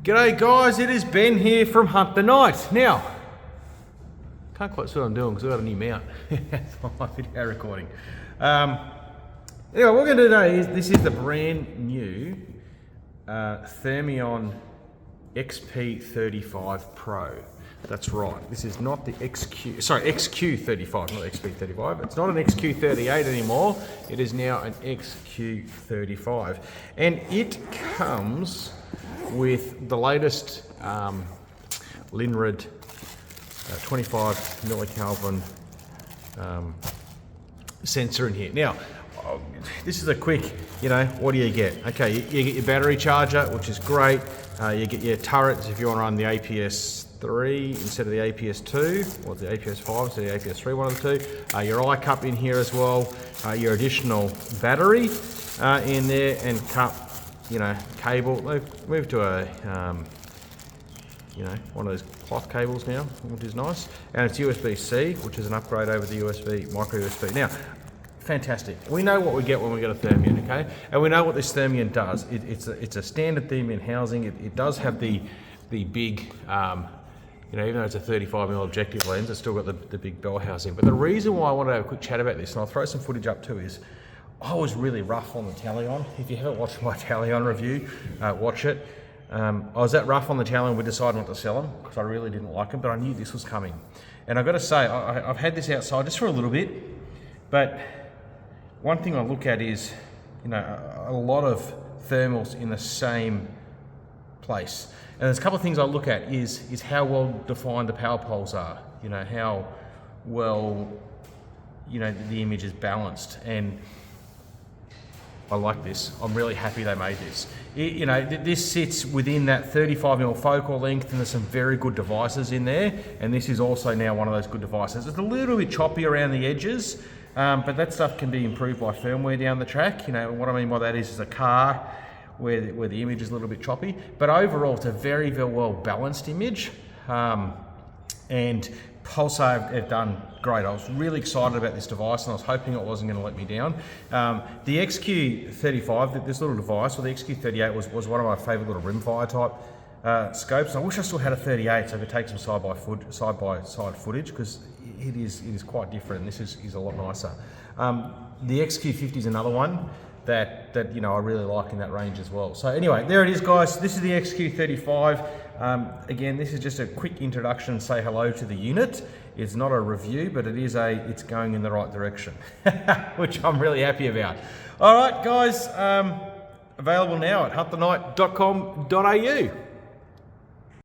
G'day guys, it is Ben here from Hunt the Night. Now, can't quite see what I'm doing because I've got a new mount for my video recording. Anyway, what we're going to do today is, this is the brand new Thermion XQ35 Pro. That's right, this is not the XQ35, not XQ35. It's not an XQ38 anymore, it is now an XQ35. And it comes with the latest Linred 25 millikelvin sensor in here. Now, this is a quick, what do you get? Okay, you get your battery charger, which is great. You get your turrets if you want to run the APS-3 instead of the APS-2, or the APS-5 instead of the APS-3, one of the two. Your eye cup in here as well. Your additional battery in there, and cup, cable. They've moved to a, one of those cloth cables now, which is nice. And it's USB-C, which is an upgrade over the micro USB. Now, fantastic. We know what we get when we get a Thermion, okay? And we know what this Thermion does. It's a standard Thermion housing. It does have the big, even though it's a 35mm objective lens, it's still got the big bell housing. But the reason why I wanted to have a quick chat about this, and I'll throw some footage up too, is I was really rough on the Talion. If you haven't watched my Talion review, watch it. I was that rough on the Talion, we decided not to sell them because I really didn't like them, but I knew this was coming. And I've got to say, I've had this outside just for a little bit, but one thing I look at is, a lot of thermals in the same place. And there's a couple of things I look at is how well defined the power poles are, how well, the image is balanced. And I like this. I'm really happy they made this. This sits within that 35mm focal length, and there's some very good devices in there. And this is also now one of those good devices. It's a little bit choppy around the edges, but that stuff can be improved by firmware down the track. What I mean by that is a car where the image is a little bit choppy. But overall, it's a very, very well balanced image. And Pulsar have done great. I was really excited about this device, and I was hoping it wasn't going to let me down. The XQ35, this little device, or the XQ38 was one of my favourite little rimfire type scopes. I wish I still had a 38 so I could take some side-by-side footage, because it is quite different, and this is a lot nicer. The XQ50 is another one that I really like in that range as well. So anyway, there it is, guys. This is the XQ35. Again, this is just a quick introduction, say hello to the unit. It's not a review, but it's going in the right direction, which I'm really happy about. All right, guys, available now at huntthenight.com.au.